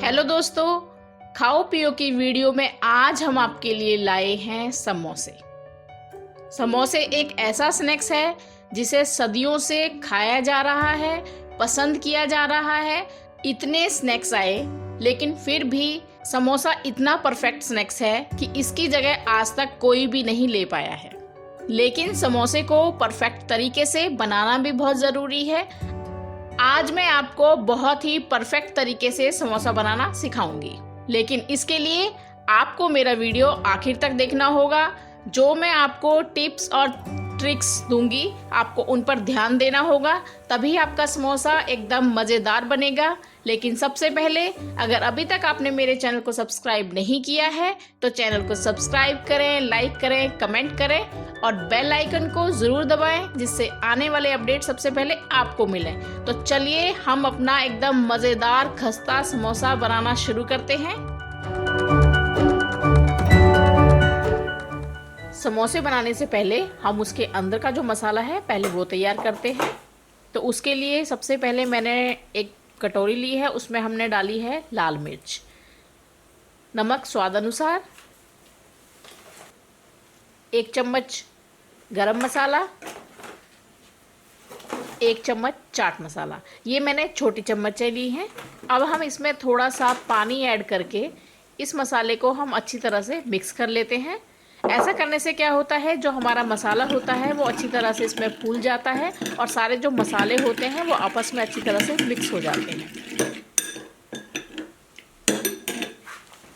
Hello दोस्तों, खाओ पियो की वीडियो में आज हम आपके लिए लाए हैं समोसे। समोसे एक ऐसा स्नैक्स है जिसे सदियों से खाया जा रहा है, पसंद किया जा रहा है। इतने स्नैक्स आए लेकिन फिर भी समोसा इतना परफेक्ट स्नैक्स है कि इसकी जगह आज तक कोई भी नहीं ले पाया है। लेकिन समोसे को परफेक्ट तरीके से बनाना भी बहुत ज़रूरी है। आज मैं आपको बहुत ही परफेक्ट तरीके से समोसा बनाना सिखाऊंगी, लेकिन इसके लिए आपको मेरा वीडियो आखिर तक देखना होगा। जो मैं आपको टिप्स और ट्रिक्स दूंगी आपको उन पर ध्यान देना होगा, तभी आपका समोसा एकदम मज़ेदार बनेगा। लेकिन सबसे पहले अगर अभी तक आपने मेरे चैनल को सब्सक्राइब नहीं किया है तो चैनल को सब्सक्राइब करें, लाइक करें, कमेंट करें और बेल आइकन को ज़रूर दबाएं, जिससे आने वाले अपडेट सबसे पहले आपको मिलें। तो चलिए हम अपना एकदम मज़ेदार खस्ता समोसा बनाना शुरू करते हैं। समोसे बनाने से पहले हम उसके अंदर का जो मसाला है पहले वो तैयार करते हैं। तो उसके लिए सबसे पहले मैंने एक कटोरी ली है, उसमें हमने डाली है लाल मिर्च, नमक स्वाद अनुसार, 1 चम्मच गरम मसाला, 1 चम्मच चाट मसाला। ये मैंने छोटी चम्मचें ली हैं। अब हम इसमें थोड़ा सा पानी ऐड करके इस मसाले को हम अच्छी तरह से मिक्स कर लेते हैं। ऐसा करने से क्या होता है, जो हमारा मसाला होता है वो अच्छी तरह से इसमें फूल जाता है और सारे जो मसाले होते हैं वो आपस में अच्छी तरह से मिक्स हो जाते हैं।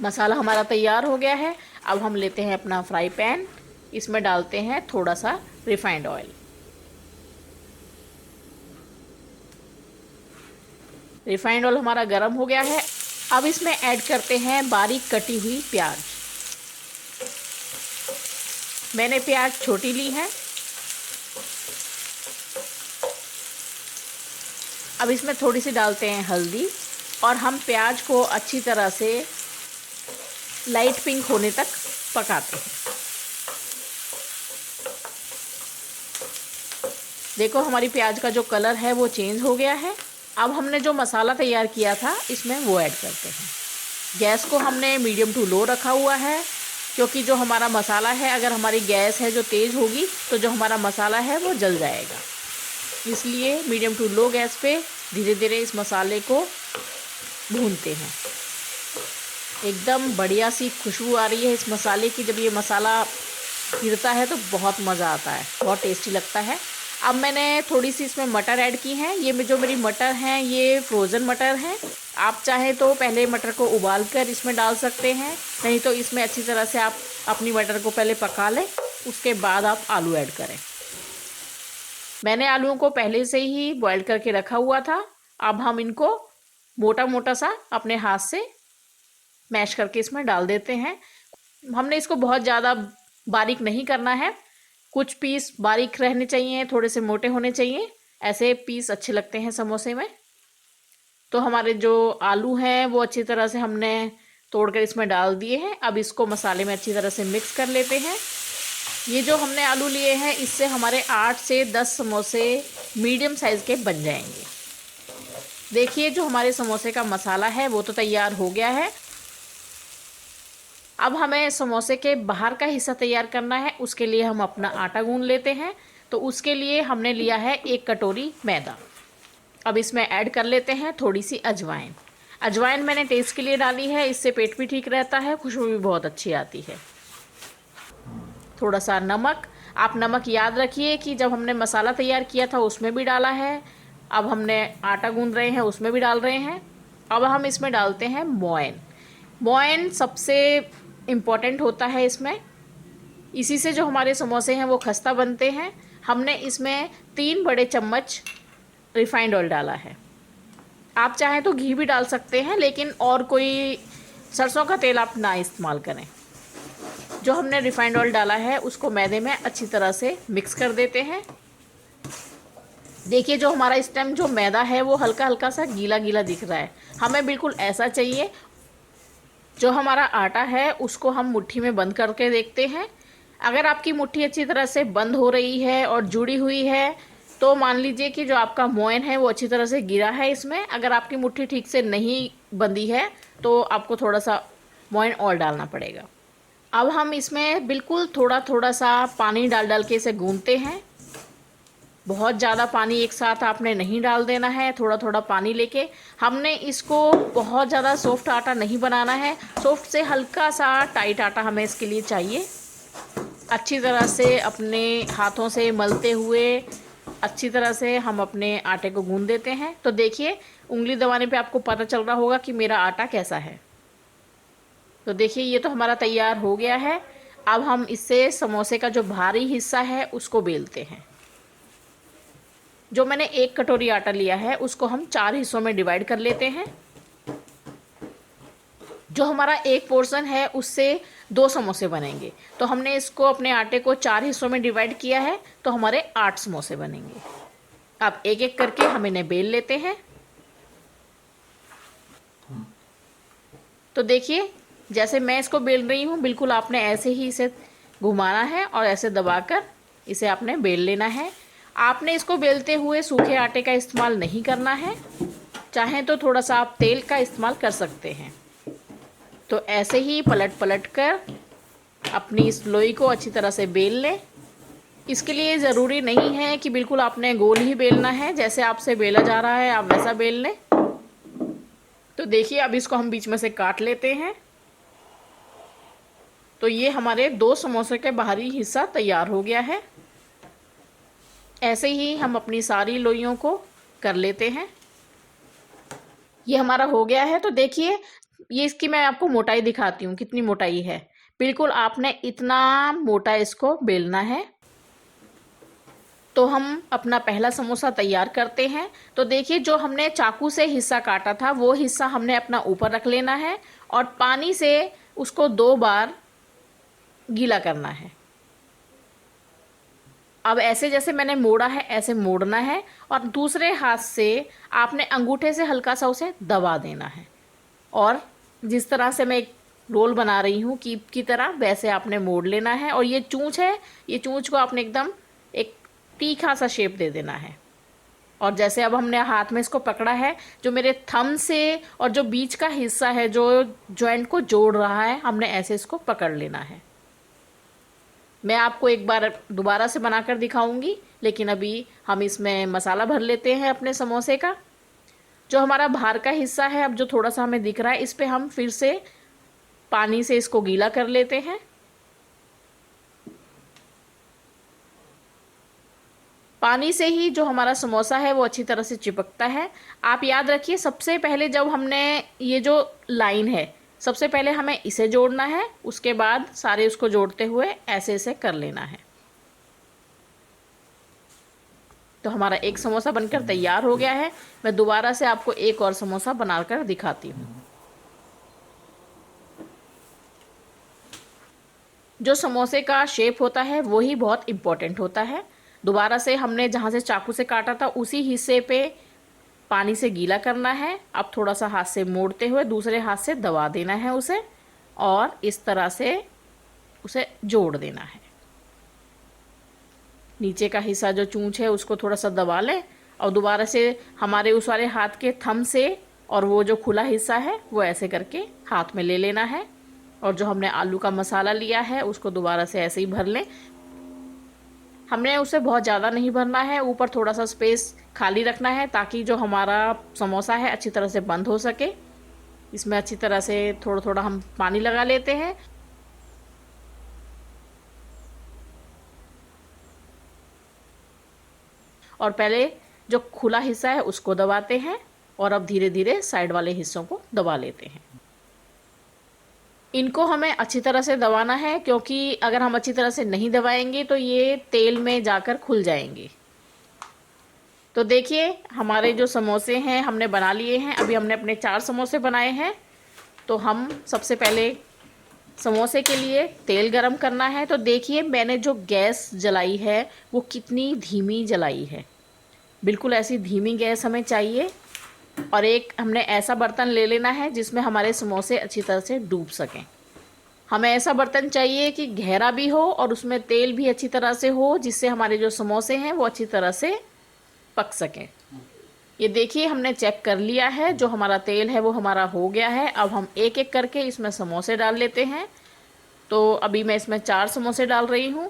मसाला हमारा तैयार हो गया है। अब हम लेते हैं अपना फ्राई पैन, इसमें डालते हैं थोड़ा सा रिफाइंड ऑयल। रिफाइंड ऑयल हमारा गर्म हो गया है। अब इसमें ऐड करते हैं बारीक कटी हुई प्याज। मैंने प्याज छोटी ली है। अब इसमें थोड़ी सी डालते हैं हल्दी और हम प्याज को अच्छी तरह से लाइट पिंक होने तक पकाते हैं। देखो हमारी प्याज का जो कलर है वो चेंज हो गया है। अब हमने जो मसाला तैयार किया था इसमें वो ऐड करते हैं। गैस को हमने मीडियम टू लो रखा हुआ है, क्योंकि जो हमारा मसाला है अगर हमारी गैस है जो तेज़ होगी तो जो हमारा मसाला है वो जल जाएगा। इसलिए मीडियम टू लो गैस पे धीरे धीरे इस मसाले को भूनते हैं। एकदम बढ़िया सी खुशबू आ रही है इस मसाले की। जब ये मसाला गिरता है तो बहुत मज़ा आता है, बहुत टेस्टी लगता है। अब मैंने थोड़ी सी इसमें मटर ऐड की हैं। ये जो मेरी मटर हैं ये फ्रोज़न मटर हैं। आप चाहें तो पहले मटर को उबाल कर इसमें डाल सकते हैं, नहीं तो इसमें अच्छी तरह से आप अपनी मटर को पहले पका लें, उसके बाद आप आलू ऐड करें। मैंने आलूओं को पहले से ही बॉईल करके रखा हुआ था। अब हम इनको मोटा मोटा सा अपने हाथ से मैश करके इसमें डाल देते हैं। हमने इसको बहुत ज़्यादा बारीक नहीं करना है, कुछ पीस बारीक रहने चाहिए, थोड़े से मोटे होने चाहिए, ऐसे पीस अच्छे लगते हैं समोसे में। तो हमारे जो आलू हैं वो अच्छी तरह से हमने तोड़कर इसमें डाल दिए हैं। अब इसको मसाले में अच्छी तरह से मिक्स कर लेते हैं। ये जो हमने आलू लिए हैं इससे हमारे 8 से 10 समोसे मीडियम साइज़ के बन जाएंगे। देखिए जो हमारे समोसे का मसाला है वो तो तैयार हो गया है। अब हमें समोसे के बाहर का हिस्सा तैयार करना है। उसके लिए हम अपना आटा गूंद लेते हैं। तो उसके लिए हमने लिया है 1 कटोरी मैदा। अब इसमें ऐड कर लेते हैं थोड़ी सी अजवाइन। अजवाइन मैंने टेस्ट के लिए डाली है, इससे पेट भी ठीक रहता है, खुशबू भी बहुत अच्छी आती है। थोड़ा सा नमक। आप नमक याद रखिए कि जब हमने मसाला तैयार किया था उसमें भी डाला है, अब हमने आटा गूंद रहे हैं उसमें भी डाल रहे हैं। अब हम इसमें डालते हैं मोयन। मोयन सबसे इम्पॉर्टेंट होता है इसमें, इसी से जो हमारे समोसे हैं वो खस्ता बनते हैं। हमने इसमें 3 बड़े चम्मच रिफाइंड ऑयल डाला है। आप चाहें तो घी भी डाल सकते हैं, लेकिन और कोई सरसों का तेल आप ना इस्तेमाल करें। जो हमने रिफाइंड ऑयल डाला है उसको मैदे में अच्छी तरह से मिक्स कर देते हैं। देखिए जो हमारा इस टाइम जो मैदा है वो हल्का हल्का सा गीला गीला दिख रहा है, हमें बिल्कुल ऐसा चाहिए। जो हमारा आटा है उसको हम मुट्ठी में बंद करके देखते हैं। अगर आपकी मुट्ठी अच्छी तरह से बंद हो रही है और जुड़ी हुई है तो मान लीजिए कि जो आपका मोयन है वो अच्छी तरह से गिरा है इसमें। अगर आपकी मुट्ठी ठीक से नहीं बंधी है तो आपको थोड़ा सा मोइन और डालना पड़ेगा। अब हम इसमें बिल्कुल थोड़ा थोड़ा सा पानी डाल डाल के इसे गूंथते हैं। बहुत ज़्यादा पानी एक साथ आपने नहीं डाल देना है, थोड़ा थोड़ा पानी लेके। हमने इसको बहुत ज़्यादा सॉफ्ट आटा नहीं बनाना है, सॉफ्ट से हल्का सा टाइट आटा हमें इसके लिए चाहिए। अच्छी तरह से अपने हाथों से मलते हुए अच्छी तरह से हम अपने आटे को गूंथ देते हैं। तो देखिए उंगली दबाने पे आपको पता चल रहा होगा कि मेरा आटा कैसा है। तो देखिए ये तो हमारा तैयार हो गया है। अब हम इससे समोसे का जो भारी हिस्सा है उसको बेलते हैं। जो मैंने 1 कटोरी आटा लिया है उसको हम 4 हिस्सों में डिवाइड कर लेते हैं। जो हमारा 1 पोर्शन है उससे 2 समोसे बनेंगे। तो हमने इसको अपने आटे को 4 हिस्सों में डिवाइड किया है तो हमारे 8 समोसे बनेंगे। अब एक एक करके हम इन्हें बेल लेते हैं। तो देखिए जैसे मैं इसको बेल रही हूँ बिल्कुल आपने ऐसे ही इसे घुमाना है और ऐसे दबाकर इसे आपने बेल लेना है। आपने इसको बेलते हुए सूखे आटे का इस्तेमाल नहीं करना है, चाहें तो थोड़ा सा आप तेल का इस्तेमाल कर सकते हैं। तो ऐसे ही पलट पलट कर अपनी इस लोई को अच्छी तरह से बेल लें। इसके लिए ज़रूरी नहीं है कि बिल्कुल आपने गोल ही बेलना है, जैसे आपसे बेला जा रहा है आप वैसा बेल लें। तो देखिए अब इसको हम बीच में से काट लेते हैं। तो ये हमारे 2 समोसे के बाहरी हिस्सा तैयार हो गया है। ऐसे ही हम अपनी सारी लोइयों को कर लेते हैं। ये हमारा हो गया है। तो देखिए ये इसकी मैं आपको मोटाई दिखाती हूँ कितनी मोटाई है। बिल्कुल आपने इतना मोटा इसको बेलना है। तो हम अपना पहला समोसा तैयार करते हैं। तो देखिए जो हमने चाकू से हिस्सा काटा था वो हिस्सा हमने अपना ऊपर रख लेना है और पानी से उसको 2 बार गीला करना है। अब ऐसे जैसे मैंने मोड़ा है ऐसे मोड़ना है और दूसरे हाथ से आपने अंगूठे से हल्का सा उसे दबा देना है। और जिस तरह से मैं एक रोल बना रही हूँ कीप की तरह वैसे आपने मोड़ लेना है। और ये चूंच है, ये चूंच को आपने एकदम एक तीखा सा शेप दे देना है। और जैसे अब हमने हाथ में इसको पकड़ा है, जो मेरे थंब से और जो बीच का हिस्सा है जो जॉइंट को जोड़ रहा है, हमने ऐसे इसको पकड़ लेना है। मैं आपको एक बार दोबारा से बनाकर दिखाऊंगी, लेकिन अभी हम इसमें मसाला भर लेते हैं अपने समोसे का। जो हमारा बाहर का हिस्सा है अब जो थोड़ा सा हमें दिख रहा है, इस पे हम फिर से पानी से इसको गीला कर लेते हैं। पानी से ही जो हमारा समोसा है वो अच्छी तरह से चिपकता है। आप याद रखिए सबसे पहले जब हमने ये जो लाइन है सबसे पहले हमें इसे जोड़ना है, उसके बाद सारे उसको जोड़ते हुए ऐसे ऐसे कर लेना है। तो हमारा एक समोसा बनकर तैयार हो गया है। मैं दोबारा से आपको एक और समोसा बनाकर दिखाती हूँ। जो समोसे का शेप होता है वही बहुत इम्पोर्टेंट होता है। दोबारा से हमने जहाँ से चाकू से काटा था उसी हिस्से पे पानी से गीला करना है। अब थोड़ा सा हाथ से मोड़ते हुए दूसरे हाथ से दबा देना है उसे और इस तरह से उसे जोड़ देना है। नीचे का हिस्सा जो चूंच है उसको थोड़ा सा दबा लें और दोबारा से हमारे उस वाले हाथ के थंब से और वो जो खुला हिस्सा है वो ऐसे करके हाथ में ले लेना है। और जो हमने आलू का मसाला लिया है उसको दोबारा से ऐसे ही भर लें। हमने उसे बहुत ज़्यादा नहीं भरना है, ऊपर थोड़ा सा स्पेस खाली रखना है ताकि जो हमारा समोसा है अच्छी तरह से बंद हो सके। इसमें अच्छी तरह से थोड़ा थोड़ा हम पानी लगा लेते हैं। और पहले जो खुला हिस्सा है उसको दबाते हैं और अब धीरे धीरे साइड वाले हिस्सों को दबा लेते हैं। इनको हमें अच्छी तरह से दबाना है क्योंकि अगर हम अच्छी तरह से नहीं दबाएंगे तो ये तेल में जाकर खुल जाएंगे। तो देखिए हमारे जो समोसे हैं हमने बना लिए हैं। अभी हमने अपने 4 समोसे बनाए हैं। तो हम सबसे पहले समोसे के लिए तेल गरम करना है। तो देखिए मैंने जो गैस जलाई है वो कितनी धीमी जलाई है। बिल्कुल ऐसी धीमी गैस हमें चाहिए। और एक हमने ऐसा बर्तन ले लेना है जिसमें हमारे समोसे अच्छी तरह से डूब सकें। हमें ऐसा बर्तन चाहिए कि गहरा भी हो और उसमें तेल भी अच्छी तरह से हो, जिससे हमारे जो समोसे हैं वो अच्छी तरह से पक सकें। ये देखिए हमने चेक कर लिया है, जो हमारा तेल है वो हमारा हो गया है। अब हम एक एक करके इसमें समोसे डाल लेते हैं। तो अभी मैं इसमें 4 समोसे डाल रही हूँ।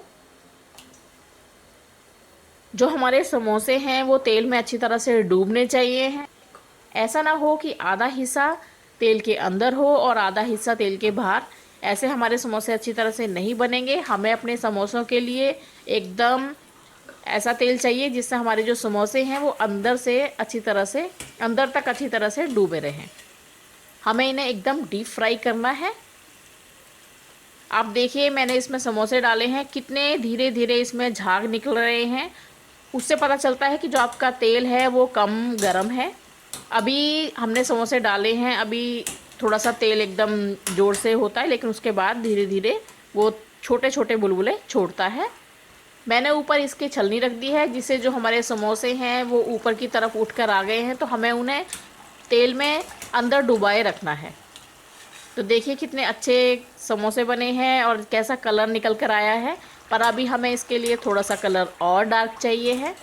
जो हमारे समोसे हैं वो तेल में अच्छी तरह से डूबने चाहिए हैं। ऐसा ना हो कि आधा हिस्सा तेल के अंदर हो और आधा हिस्सा तेल के बाहर। ऐसे हमारे समोसे अच्छी तरह से नहीं बनेंगे। हमें अपने समोसों के लिए एकदम ऐसा तेल चाहिए जिससे हमारे जो समोसे हैं वो अंदर तक अच्छी तरह से डूबे रहें। हमें इन्हें एकदम डीप फ्राई करना है। आप देखिए मैंने इसमें समोसे डाले हैं, कितने धीरे धीरे इसमें झाग निकल रहे हैं। उससे पता चलता है कि जो आपका तेल है वो कम गर्म है। अभी हमने समोसे डाले हैं, अभी थोड़ा सा तेल एकदम ज़ोर से होता है, लेकिन उसके बाद धीरे धीरे वो छोटे छोटे बुलबुले छोड़ता है। मैंने ऊपर इसकी छलनी रख दी है, जिससे जो हमारे समोसे हैं वो ऊपर की तरफ उठकर आ गए हैं, तो हमें उन्हें तेल में अंदर डुबाए रखना है। तो देखिए कितने अच्छे समोसे बने हैं और कैसा कलर निकल कर आया है। पर अभी हमें इसके लिए थोड़ा सा कलर और डार्क चाहिए है।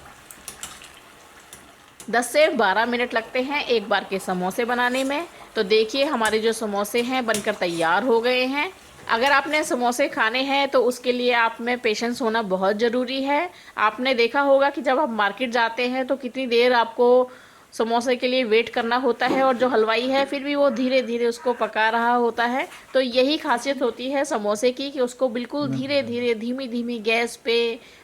10 से 12 मिनट लगते हैं एक बार के समोसे बनाने में। तो देखिए हमारे जो समोसे हैं बनकर तैयार हो गए हैं। अगर आपने समोसे खाने हैं तो उसके लिए आप में पेशेंस होना बहुत ज़रूरी है। आपने देखा होगा कि जब आप मार्केट जाते हैं तो कितनी देर आपको समोसे के लिए वेट करना होता है, और जो हलवाई है फिर भी वो धीरे धीरे उसको पका रहा होता है। तो यही खासियत होती है समोसे की कि उसको बिल्कुल धीरे धीरे धीमी धीमी गैस पे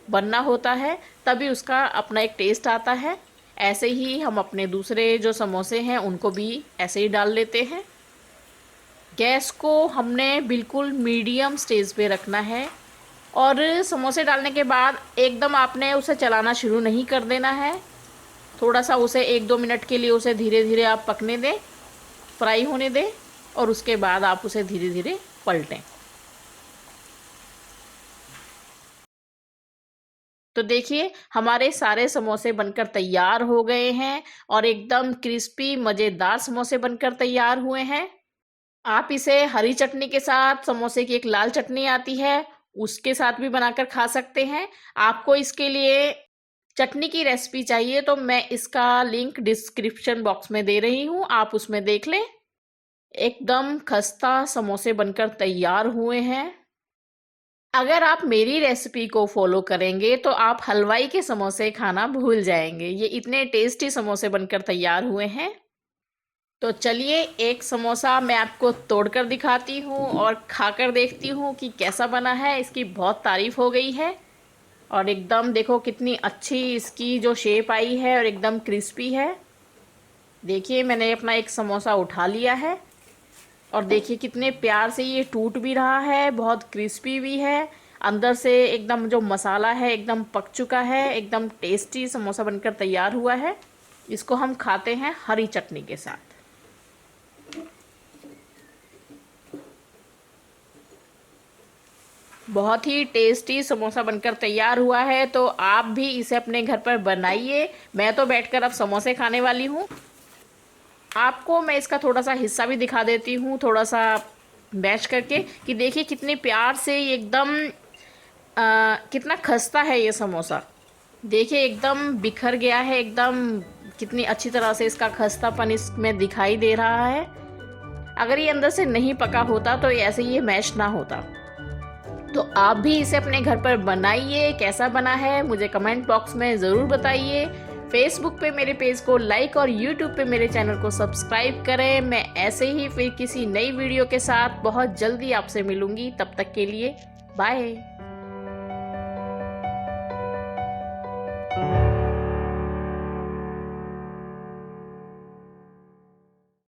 बनना होता है, तभी उसका अपना एक टेस्ट आता है। ऐसे ही हम अपने दूसरे जो समोसे हैं उनको भी ऐसे ही डाल लेते हैं। गैस को हमने बिल्कुल मीडियम स्टेज पे रखना है, और समोसे डालने के बाद एकदम आपने उसे चलाना शुरू नहीं कर देना है। थोड़ा सा उसे 1-2 मिनट के लिए उसे धीरे धीरे आप पकने दें, फ्राई होने दें, और उसके बाद आप उसे धीरे धीरे पलटें। तो देखिए हमारे सारे समोसे बनकर तैयार हो गए हैं और एकदम क्रिस्पी मज़ेदार समोसे बनकर तैयार हुए हैं। आप इसे हरी चटनी के साथ, समोसे की एक लाल चटनी आती है उसके साथ भी बनाकर खा सकते हैं। आपको इसके लिए चटनी की रेसिपी चाहिए तो मैं इसका लिंक डिस्क्रिप्शन बॉक्स में दे रही हूँ, आप उसमें देख लें। एकदम खस्ता समोसे बनकर तैयार हुए हैं। अगर आप मेरी रेसिपी को फॉलो करेंगे तो आप हलवाई के समोसे खाना भूल जाएंगे। ये इतने टेस्टी समोसे बनकर तैयार हुए हैं। तो चलिए एक समोसा मैं आपको तोड़कर दिखाती हूँ और खाकर देखती हूँ कि कैसा बना है। इसकी बहुत तारीफ हो गई है, और एकदम देखो कितनी अच्छी इसकी जो शेप आई है और एकदम क्रिस्पी है। देखिए मैंने अपना एक समोसा उठा लिया है, और देखिए कितने प्यार से ये टूट भी रहा है, बहुत क्रिस्पी भी है। अंदर से एकदम जो मसाला है एकदम पक चुका है। एकदम टेस्टी समोसा बनकर तैयार हुआ है। इसको हम खाते हैं हरी चटनी के साथ। बहुत ही टेस्टी समोसा बनकर तैयार हुआ है, तो आप भी इसे अपने घर पर बनाइए। मैं तो बैठकर अब समोसे खाने वाली हूँ। आपको मैं इसका थोड़ा सा हिस्सा भी दिखा देती हूँ, थोड़ा सा मैश करके, कि देखिए कितने प्यार से ये एकदम कितना खस्ता है ये समोसा। देखिए एकदम बिखर गया है, एकदम कितनी अच्छी तरह से इसका खस्तापन इसमें दिखाई दे रहा है। अगर ये अंदर से नहीं पका होता तो ऐसे ये मैश ना होता। तो आप भी इसे अपने घर पर बनाइए। कैसा बना है मुझे कमेंट बॉक्स में ज़रूर बताइए। फेसबुक पे मेरे पेज को लाइक और यूट्यूब पे मेरे चैनल को सब्सक्राइब करें। मैं ऐसे ही फिर किसी नई वीडियो के साथ बहुत जल्दी आपसे मिलूंगी। तब तक के लिए बाय।